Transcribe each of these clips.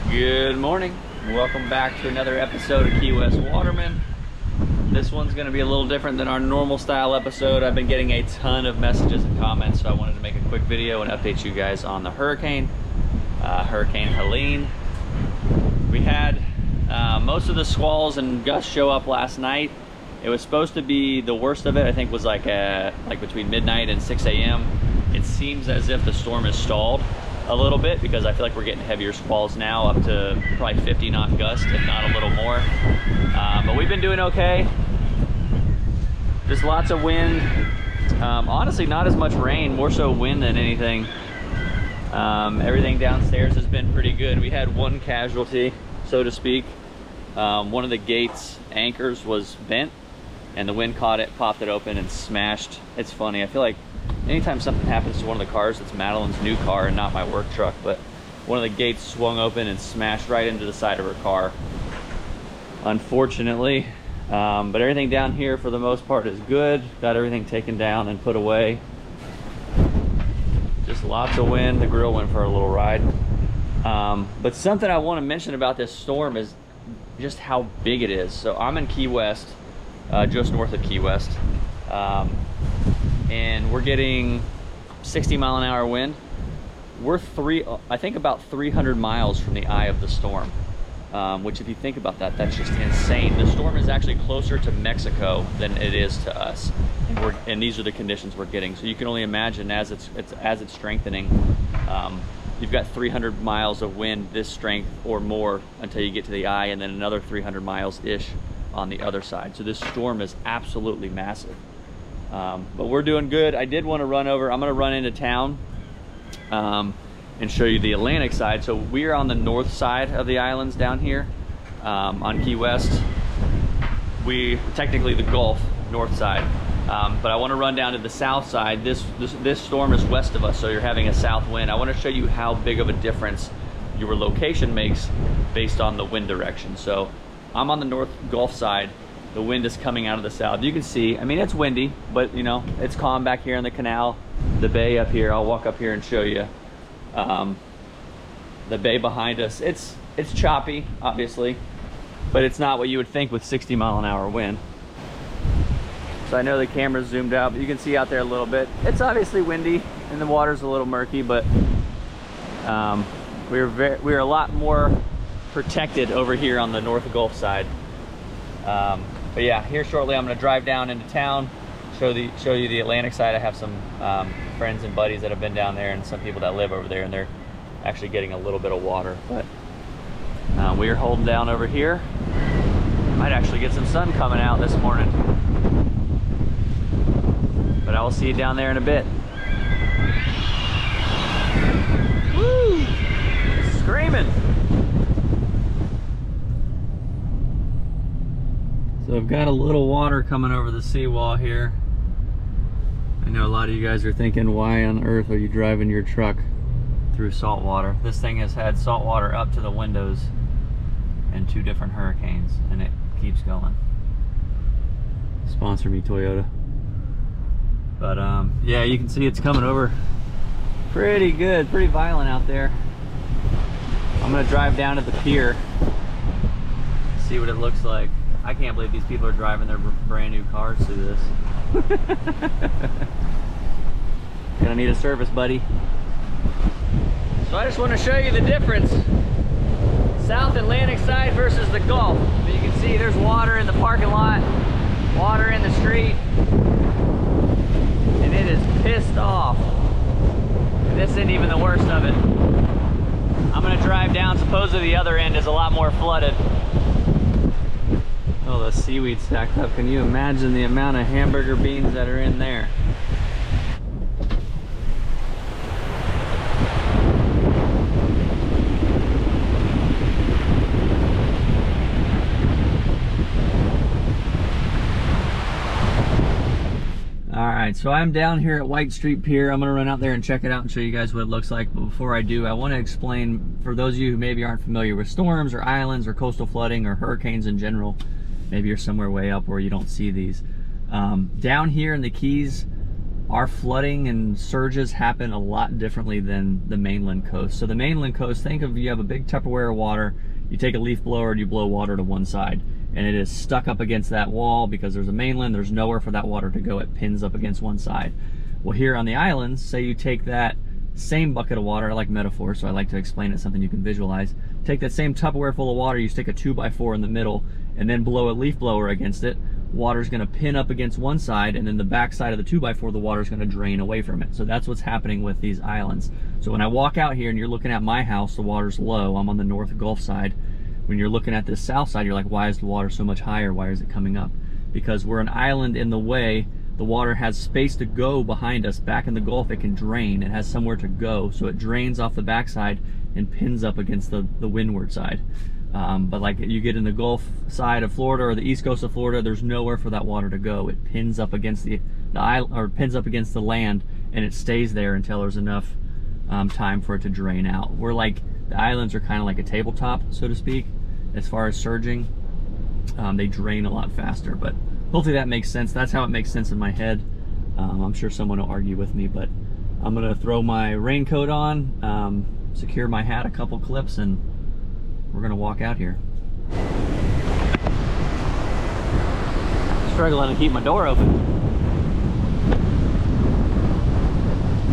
Good morning. Welcome back to another episode of Key West Waterman. This one's going to be a little different than our normal style episode. I've been getting a ton of messages and comments, so I wanted to make a quick video and update you guys on the hurricane, Hurricane Helene. We had most of the squalls and gusts show up last night. It was supposed to be the worst of it. I think was like between midnight and 6 a.m. It seems as if the storm is stalled a little bit because I feel like we're getting heavier squalls now, up to probably 50 knot gust, if not a little more. But we've been doing okay. Just lots of wind. Honestly, not as much rain, more so wind than anything. Everything downstairs has been pretty good. We had one casualty, so to speak. One of the gates anchors was bent and the wind caught it, popped it open and smashed. It's funny, I feel like anytime something happens to one of the cars, it's Madelaine's new car and not my work truck, but one of the gates swung open and smashed right into the side of her car, unfortunately. But everything down here for the most part is good. Got everything taken down and put away. Just lots of wind. The grill went for a little ride. But something I want to mention about this storm is just how big it is. So I'm in Key West, just north of Key West. And we're getting 60-mile-an-hour wind. We're I think about 300 miles from the eye of the storm, which if you think about that, that's just insane. The storm is actually closer to Mexico than it is to us, and these are the conditions we're getting. So you can only imagine as it's strengthening, you've got 300 miles of wind this strength or more until you get to the eye, and then another 300 miles-ish on the other side. So this storm is absolutely massive. But we're doing good. I did want to run over. I'm going to run into town and show you the Atlantic side. So we are on the north side of the islands down here on Key West. We technically the Gulf north side, but I want to run down to the south side. This storm is west of us, so you're having a south wind. I want to show you how big of a difference your location makes based on the wind direction. So I'm on the north Gulf side. The wind is coming out of the south. You can see, I mean, it's windy, but you know, it's calm back here in the canal. The bay up here, I'll walk up here and show you. The bay behind us, it's choppy, obviously, but it's not what you would think with 60-mile-an-hour wind. So I know the camera's zoomed out, but you can see out there a little bit. It's obviously windy and the water's a little murky, but we're a lot more protected over here on the North Gulf side. But yeah, here shortly I'm going to drive down into town, show you the Atlantic side. I have some friends and buddies that have been down there and some people that live over there, and they're actually getting a little bit of water. But we are holding down over here. Might actually get some sun coming out this morning. But I will see you down there in a bit. Woo! Screaming! So I've got a little water coming over the seawall here. I know a lot of you guys are thinking, why on earth are you driving your truck through salt water? This thing has had salt water up to the windows in 2 different hurricanes, and it keeps going. Sponsor me, Toyota. But yeah, you can see it's coming over pretty good, pretty violent out there. I'm gonna drive down to the pier, see what it looks like. I can't believe these people are driving their brand new cars through this. Gonna need a service, buddy. So I just want to show you the difference. South Atlantic side versus the Gulf. But you can see there's water in the parking lot, water in the street, and it is pissed off. And this isn't even the worst of it. I'm gonna drive down. Supposedly the other end is a lot more flooded. Oh, the seaweed stacked up. Can you imagine the amount of hamburger beans that are in there? Alright, so I'm down here at White Street Pier. I'm going to run out there and check it out and show you guys what it looks like. But before I do, I want to explain, for those of you who maybe aren't familiar with storms or islands or coastal flooding or hurricanes in general, maybe you're somewhere way up where you don't see these. Down here in the Keys, our flooding and surges happen a lot differently than the mainland coast. So the mainland coast, think of, you have a big Tupperware of water, you take a leaf blower and you blow water to one side, and it is stuck up against that wall because there's a mainland, there's nowhere for that water to go, it pins up against one side. Well, here on the islands, say you take that same bucket of water, I like metaphors, so I like to explain it, something you can visualize. Take that same Tupperware full of water, you stick a 2x4 in the middle, and then blow a leaf blower against it. Water's gonna pin up against one side, and then the back side of the 2x4, the water's gonna drain away from it. So that's what's happening with these islands. So when I walk out here and you're looking at my house, the water's low, I'm on the North Gulf side. When you're looking at this south side, you're like, why is the water so much higher? Why is it coming up? Because we're an island in the way, the water has space to go behind us. Back in the Gulf, it can drain, it has somewhere to go. So it drains off the backside and pins up against the windward side. But like you get in the Gulf side of Florida or the East Coast of Florida, there's nowhere for that water to go. It pins up against the island, or pins up against the land, and it stays there until there's enough time for it to drain out. We're like, the islands are kind of like a tabletop, so to speak, as far as surging. They drain a lot faster, but hopefully that makes sense. That's how it makes sense in my head. I'm sure someone will argue with me, but I'm gonna throw my raincoat on, secure my hat a couple clips, and we're gonna walk out here. Struggling to keep my door open.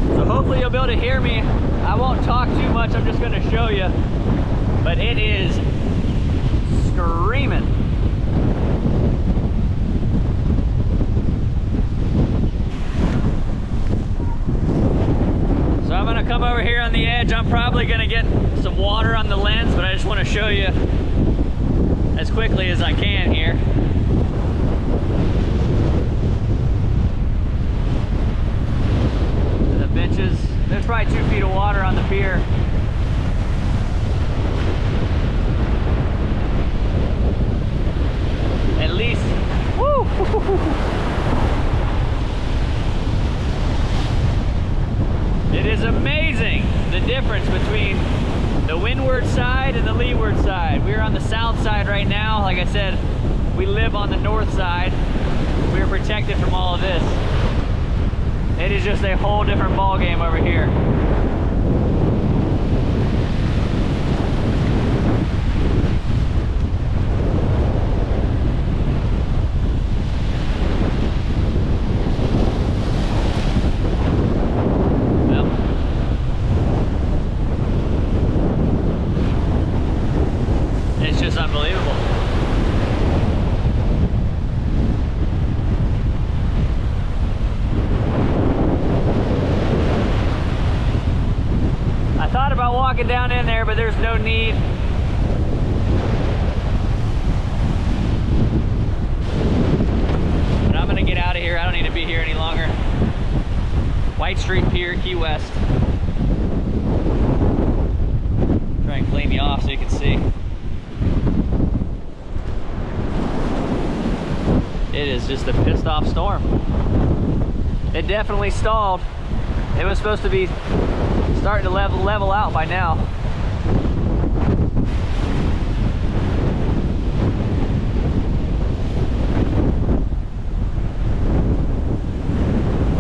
So hopefully you'll be able to hear me. I won't talk too much, I'm just gonna show you. But it is screaming. So I'm gonna come over here on the edge. I'm probably gonna get some water on the lens, but I just want to show you as quickly as I can here. The benches, there's probably 2 feet of water on the pier. At least, woo! It is amazing the difference between the windward side and the leeward side. We're on the south side right now. Like I said, we live on the north side. We're protected from all of this. It is just a whole different ball game over here. Walking down in there, but there's no need. But I'm gonna get out of here. I don't need to be here any longer. White Street Pier, Key West. Try and clean you off so you can see. It is just a pissed off storm. It definitely stalled. It was supposed to be starting to level out by now.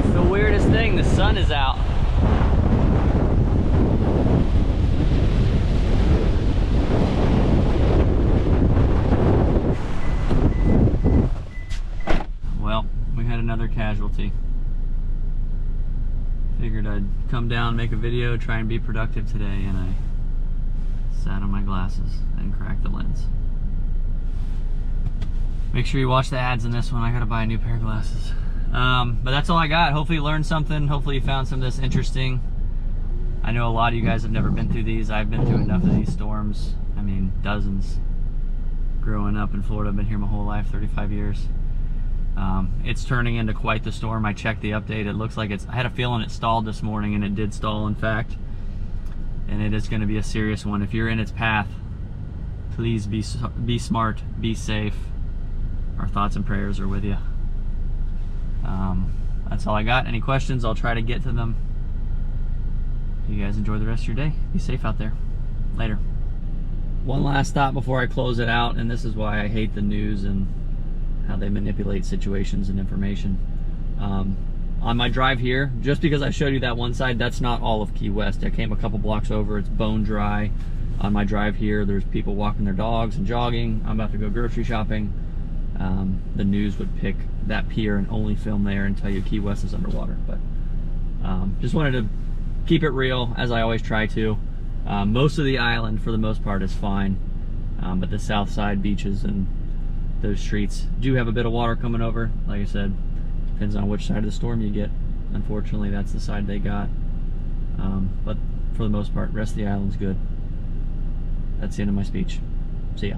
It's the weirdest thing, the sun is out. Well, we had another casualty. Figured I'd come down, make a video, try and be productive today, and I sat on my glasses and cracked the lens. Make sure you watch the ads in this one. I gotta buy a new pair of glasses. But that's all I got. Hopefully you learned something. Hopefully you found some of this interesting. I know a lot of you guys have never been through these. I've been through enough of these storms. I mean, dozens. Growing up in Florida, I've been here my whole life, 35 years. It's turning into quite the storm. I checked the update. It looks like I had a feeling it stalled this morning, and it did stall, in fact. And it is going to be a serious one. If you're in its path, please be smart, be safe. Our thoughts and prayers are with you. That's all I got. Any questions, I'll try to get to them. You guys enjoy the rest of your day. Be safe out there. Later. One last thought before I close it out, and this is why I hate the news and how they manipulate situations and information. On my drive here, just because I showed you that one side, that's not all of Key West. I came a couple blocks over, it's bone dry. On my drive here, there's people walking their dogs and jogging. I'm about to go grocery shopping. The news would pick that pier and only film there and tell you Key West is underwater. But just wanted to keep it real, as I always try to. Most of the island, for the most part, is fine. But the south side beaches and those streets do have a bit of water coming over. Like I said, depends on which side of the storm you get. Unfortunately, that's the side they got. But for the most part, rest of the island's good. That's the end of my speech. See ya.